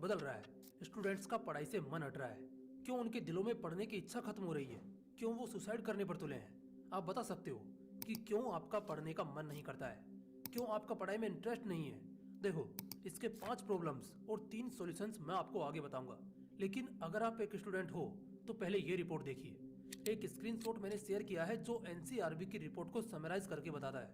बदल रहा है, स्टूडेंट्स का पढ़ाई से मन हट रहा है, क्यों उनके दिलों में पढ़ने की इच्छा खत्म हो रही है, क्यों वो सुसाइड करने पर तुले हैं। आप बता सकते हो कि क्यों आपका पढ़ने का मन नहीं करता है, क्यों आपका पढ़ाई में इंटरेस्ट नहीं है। देखो, इसके 5 प्रॉब्लम्स और 3 सॉल्यूशंस मैं आपको आगे बताऊंगा। लेकिन अगर आप एक स्टूडेंट हो तो पहले ये रिपोर्ट देखिए। एक स्क्रीनशॉट मैंने शेयर किया है जो एनसीआरबी की रिपोर्ट को समराइज करके बताता है।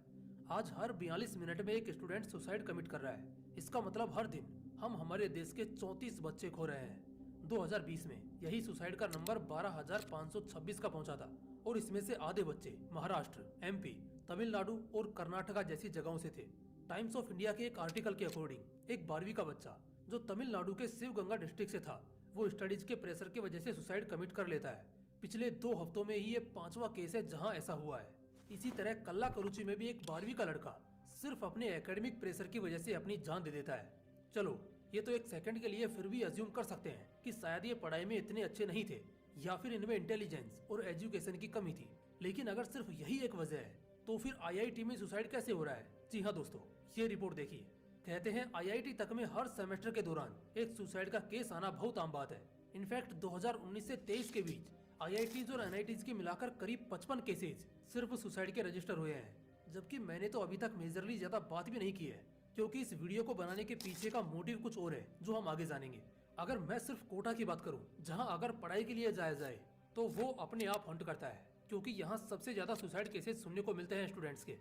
आज हर 42 मिनट में एक स्टूडेंट सुसाइड कमिट कर रहा है। इसका मतलब हर दिन हम हमारे देश के 34 बच्चे खो रहे हैं। 2020 में यही सुसाइड का नंबर 12,526 का पहुंचा था और इसमें से आधे बच्चे महाराष्ट्र, एमपी, तमिलनाडु और कर्नाटका जैसी जगहों से थे। टाइम्स ऑफ इंडिया के एक आर्टिकल के अकॉर्डिंग एक 12वीं का बच्चा जो तमिलनाडु के शिवगंगा डिस्ट्रिक्ट से था, वो स्टडीज के प्रेशर की वजह से सुसाइड कमिट कर लेता है। पिछले 2 हफ्तों में ही ये 5वां केस है जहां ऐसा हुआ है। इसी तरह कल्लाकुरुची में भी एक 12वीं का लड़का सिर्फ अपने एकेडमिक प्रेशर की वजह से अपनी जान दे देता है। चलो, ये तो एक सेकंड के लिए फिर भी अज्यूम कर सकते हैं कि शायद ये पढ़ाई में इतने अच्छे नहीं थे या फिर इनमें इंटेलिजेंस और एजुकेशन की कमी थी। लेकिन अगर सिर्फ यही एक वजह है तो फिर आईआईटी में सुसाइड कैसे हो रहा है? जी हाँ दोस्तों, ये रिपोर्ट देखिए। कहते हैं आईआईटी तक में हर सेमेस्टर के दौरान एक सुसाइड का केस आना बहुत आम बात है। इनफैक्ट 2019 से 23 के बीच आईआईटीज और एनआईटीज की मिलाकर करीब 55 केसेज सिर्फ सुसाइड के रजिस्टर हुए हैं। जबकि मैंने तो अभी तक मेजरली ज्यादा बात भी नहीं की है, क्योंकि इस वीडियो को बनाने के पीछे का मोटिव कुछ और है जो हम आगे जानेंगे। अगर मैं सिर्फ कोटा की बात करूं, जहां अगर पढ़ाई के लिए जाया जाए तो वो अपने आप हंट करता है, क्योंकि यहाँ सबसे ज्यादा सुसाइड केसेस सुनने को मिलते हैं स्टूडेंट्स के।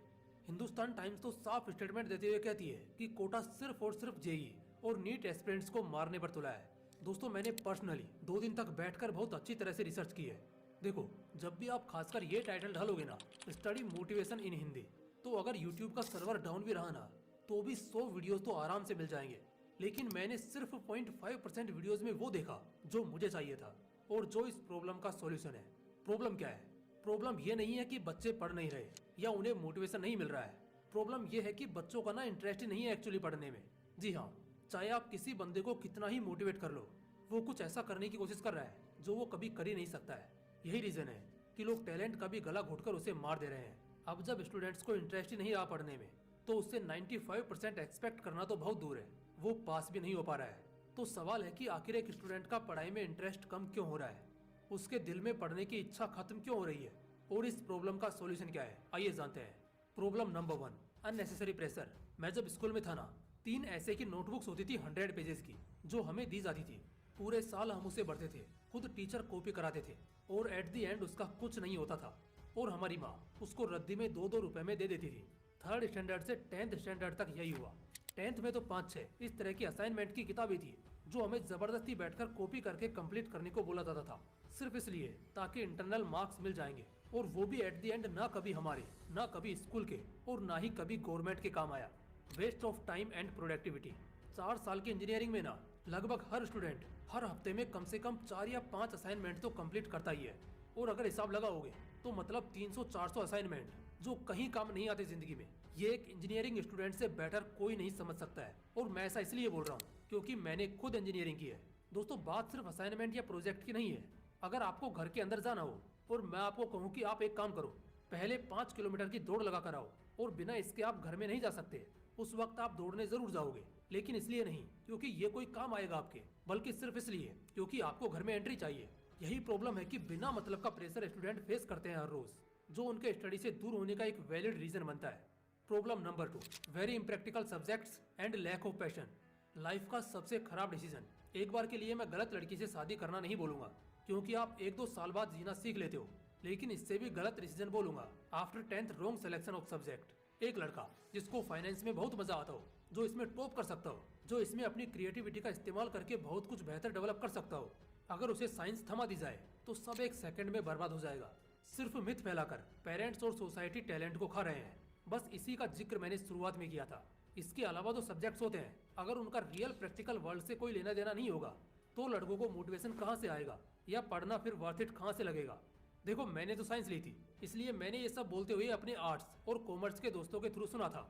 हिंदुस्तान टाइम्स तो साफ स्टेटमेंट देते हुए कहती है कि कोटा सिर्फ और सिर्फ जेईई और नीट एस्पिरेंट्स को मारने पर तुला है। दोस्तों, मैंने पर्सनली 2 दिन तक बैठकर बहुत अच्छी तरह से रिसर्च की है। देखो, जब भी आप खासकर ये टाइटल डालोगे ना, स्टडी मोटिवेशन इन हिंदी, तो अगर यूट्यूब का सर्वर डाउन भी रहा ना तो भी 100 वीडियोस तो आराम से मिल जाएंगे। लेकिन मैंने सिर्फ 0.5% वीडियोस में वो देखा जो मुझे चाहिए था और जो इस प्रॉब्लम का सॉल्यूशन है। प्रॉब्लम क्या है? प्रॉब्लम ये नहीं है कि बच्चे पढ़ नहीं रहे या उन्हें मोटिवेशन नहीं मिल रहा है। प्रॉब्लम ये है कि बच्चों का ना इंटरेस्ट ही नहीं है एक्चुअली पढ़ने में। जी हाँ, चाहे आप किसी बंदे को कितना ही मोटिवेट कर लो, वो कुछ ऐसा करने की कोशिश कर रहा है जो वो कभी कर ही नहीं सकता है। यही रीजन है कि लोग टैलेंट का भी गला घोटकर उसे मार दे रहे हैं। अब जब स्टूडेंट्स को इंटरेस्ट ही नहीं रहा पढ़ने में, तो उससे 95% एक्सपेक्ट करना तो बहुत दूर है, वो पास भी नहीं हो पा रहा है। तो सवाल है कि आखिर एक स्टूडेंट का पढ़ाई में इंटरेस्ट कम क्यों हो रहा है, उसके दिल में पढ़ने की इच्छा खत्म क्यों हो रही है, और इस प्रॉब्लम का सॉल्यूशन क्या है, आइए जानते हैं। Problem number 1, unnecessary pressure. मैं जब स्कूल में था ना, 3 ऐसे की नोटबुक्स होती थी 100 पेजेस की, जो हमें दी जाती थी। पूरे साल हम उसे पढ़ते थे, खुद टीचर कॉपी कराते थे और एट द एंड उसका कुछ नहीं होता था। और हमारी माँ उसको रद्दी में 2-2 रुपए में दे देती थी। 3rd स्टैंडर्ड से 10th स्टैंडर्ड तक यही हुआ। 10th में तो 5-6 इस तरह की असाइनमेंट की किताबें थी जो हमें जबरदस्ती बैठकर कॉपी करके कंप्लीट करने को बोला जाता था, सिर्फ इसलिए ताकि इंटरनल मार्क्स मिल जाएंगे। और वो भी एट द एंड ना कभी हमारे, ना कभी स्कूल के, और ना ही कभी गवर्नमेंट के काम आया। Waste of time and productivity. 4 साल की इंजीनियरिंग में ना लगभग हर स्टूडेंट हर हफ्ते में कम से कम 4 या 5 असाइनमेंट तो कंप्लीट करता ही है। और अगर हिसाब लगाओगे तो मतलब 300-400 असाइनमेंट जो कहीं काम नहीं आते जिंदगी में, ये एक इंजीनियरिंग स्टूडेंट से बेटर कोई नहीं समझ सकता है। और मैं ऐसा इसलिए बोल रहा हूँ क्योंकि मैंने खुद इंजीनियरिंग की है। दोस्तों, बात सिर्फ असाइनमेंट या प्रोजेक्ट की नहीं है। अगर आपको घर के अंदर जाना हो और मैं आपको कहूँ कि आप एक काम करो, पहले 5 किलोमीटर की दौड़ लगा कर आओ, और बिना इसके आप घर में नहीं जा सकते, उस वक्त आप दौड़ने जरूर जाओगे। लेकिन इसलिए नहीं क्योंकि ये कोई काम आएगा आपके, बल्कि सिर्फ इसलिए क्योंकि आपको घर में एंट्री चाहिए। यही प्रॉब्लम है कि बिना मतलब का प्रेशर स्टूडेंट फेस करते हैं हर रोज, जो उनके स्टडी से दूर होने का एक वैलिड रीजन बनता है। Problem number 2, very impractical subjects and lack of passion. Life का सबसे खराब डिसीजन। एक बार के लिए मैं गलत लड़की से शादी करना नहीं बोलूंगा, क्योंकि आप 1-2 साल बाद जीना सीख लेते हो। लेकिन इससे भी गलत डिसीजन बोलूंगा, after 10th wrong selection of subject. एक लड़का जिसको फाइनेंस में बहुत मजा आता हो, जो इसमें टॉप कर सकता हो, जो इसमें अपनी क्रिएटिविटी का इस्तेमाल करके बहुत कुछ बेहतर डेवलप कर सकता हो, अगर उसे साइंस थमा दी जाए तो सब एक सेकंड में बर्बाद हो जाएगा। सिर्फ मिथ फैलाकर पेरेंट्स और सोसाइटी टैलेंट को खा रहे हैं। बस इसी का जिक्र मैंने शुरुआत में किया था। इसके अलावा जो सब्जेक्ट्स होते हैं, अगर उनका रियल प्रैक्टिकल वर्ल्ड से कोई लेना देना नहीं होगा तो लड़कों को मोटिवेशन कहाँ से आएगा या पढ़ना फिर वर्थ इट कहाँ से लगेगा। देखो, मैंने तो साइंस ली थी, इसलिए मैंने ये सब बोलते हुए अपने आर्ट्स और कॉमर्स के दोस्तों के थ्रू सुना था।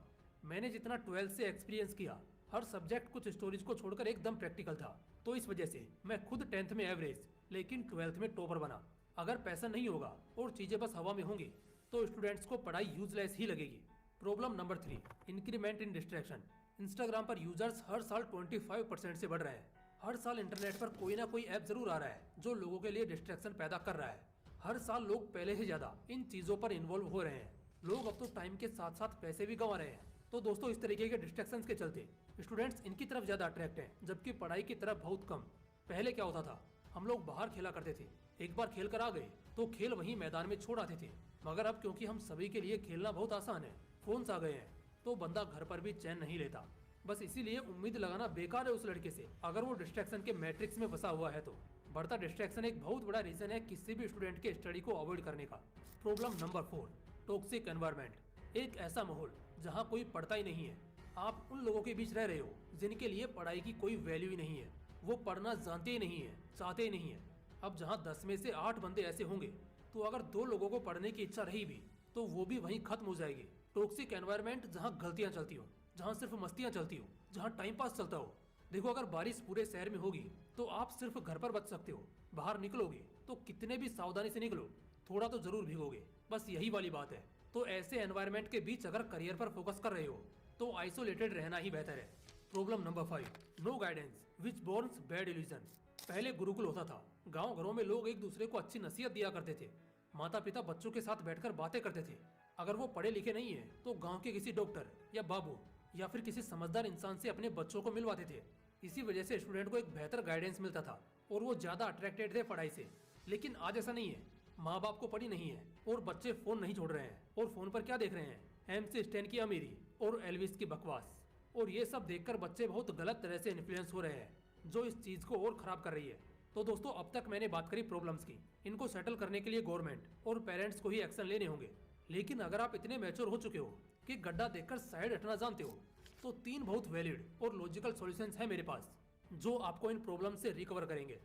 मैंने जितना 12th से एक्सपीरियंस किया, हर सब्जेक्ट कुछ स्टोरीज को छोड़कर एकदम प्रैक्टिकल था। तो इस वजह से मैं खुद 10th में एवरेज लेकिन 12th में टॉपर बना। अगर पैसा नहीं होगा और चीजें बस हवा में होंगी तो स्टूडेंट्स को पढ़ाई यूजलेस ही लगेगी। Problem number 3, increment in distraction. Instagram पर यूजर्स हर साल 25% से बढ़ रहे हैं। हर साल इंटरनेट पर कोई ना कोई ऐप जरूर आ रहा है जो लोगों के लिए डिस्ट्रैक्शन पैदा कर रहा है। हर साल लोग पहले ही ज्यादा इन चीजों पर इन्वॉल्व हो रहे हैं। लोग अब तो टाइम के साथ साथ पैसे भी गंवा रहे हैं। तो दोस्तों, इस तरीके के डिस्ट्रैक्शंस के चलते स्टूडेंट्स इनकी तरफ ज्यादा अट्रैक्ट हैं, जबकि पढ़ाई की तरफ बहुत कम। पहले क्या होता था, हम लोग बाहर खेला करते थे, एक बार खेल कर आ गए तो खेल वहीं मैदान में छोड़ आते थे। मगर अब क्योंकि हम सभी के लिए खेलना बहुत आसान है, फोन्स आ गए हैं, तो बंदा घर पर भी चैन नहीं लेता। बस इसीलिए उम्मीद लगाना बेकार है उस लड़के से, अगर वो डिस्ट्रैक्शन के मैट्रिक्स में फंसा हुआ है तो। बढ़ता डिस्ट्रैक्शन एक बहुत बड़ा रीजन है किसी भी स्टूडेंट के स्टडी को अवॉइड करने का। Problem number 4, toxic environment. एक ऐसा माहौल जहाँ कोई पढ़ता ही नहीं है। आप उन लोगों के बीच रह रहे हो जिनके लिए पढ़ाई की कोई वैल्यू ही नहीं है। वो पढ़ना जानते ही नहीं है, चाहते ही नहीं है। अब जहाँ 10 में से 8 बंदे ऐसे होंगे, तो अगर 2 लोगों को पढ़ने की इच्छा रही भी तो वो भी वहीं खत्म हो जाएगी। टॉक्सिक एनवायरनमेंट जहाँ गलतियाँ चलती हो, जहाँ सिर्फ मस्तियाँ चलती हो, जहाँ टाइम पास चलता हो। देखो, अगर बारिश पूरे शहर में होगी तो आप सिर्फ घर पर बच सकते हो। बाहर निकलोगे तो कितने भी सावधानी से निकलो, थोड़ा तो जरूर भीगोगे। बस यही वाली बात है। तो ऐसे एनवायरनमेंट के बीच अगर करियर पर फोकस कर रहे हो तो आइसोलेटेड रहना ही बेहतर है। Problem number 5, no guidance which burns bad illusion. पहले गुरुकुल होता था। गांव घरों में लोग एक दूसरे को अच्छी नसीहत दिया करते थे। माता पिता बच्चों के साथ बैठकर बातें करते थे। अगर वो पढ़े लिखे नहीं है तो गांव के किसी डॉक्टर या बाबू या फिर किसी समझदार इंसान से अपने बच्चों को मिलवाते थे। इसी वजह से स्टूडेंट को एक बेहतर गाइडेंस मिलता था और वो ज्यादा अट्रैक्टेड थे पढ़ाई से। लेकिन आज ऐसा नहीं है। माँ बाप को पढ़ी नहीं है और बच्चे फोन नहीं छोड़ रहे हैं। और फोन पर क्या देख रहे हैं, MC स्टैन की अमीरी और एल्विस की बकवास। और ये सब देखकर बच्चे बहुत गलत तरह से इन्फ्लुएंस हो रहे हैं, जो इस चीज को और खराब कर रही है। तो दोस्तों, अब तक मैंने बात करी प्रॉब्लम्स की। इनको सेटल करने के लिए गवर्नमेंट और पेरेंट्स को ही एक्शन लेने होंगे। लेकिन अगर आप इतने मैच्योर हो चुके हो कि गड्ढा देखकर साइड हटना जानते हो, तो 3 बहुत वैलिड और लॉजिकल सॉल्यूशंस हैं मेरे पास, जो आपको इन प्रॉब्लम से रिकवर करेंगे।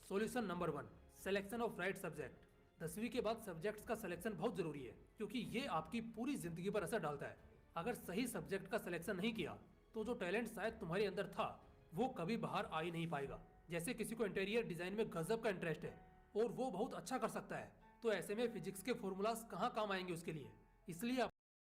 Solution number 1, selection of right subject. 10वीं के बाद सब्जेक्ट्स का सिलेक्शन बहुत जरूरी है, क्योंकि ये आपकी पूरी जिंदगी पर असर डालता है। अगर सही सब्जेक्ट का सिलेक्शन नहीं किया तो जो टैलेंट शायद तुम्हारे अंदर था वो कभी बाहर आ ही नहीं पाएगा। जैसे किसी को इंटीरियर डिजाइन में गजब का इंटरेस्ट है और वो बहुत अच्छा कर सकता है, तो ऐसे में फिजिक्स के फॉर्मूलाज कहाँ काम आएंगे उसके लिए। इसलिए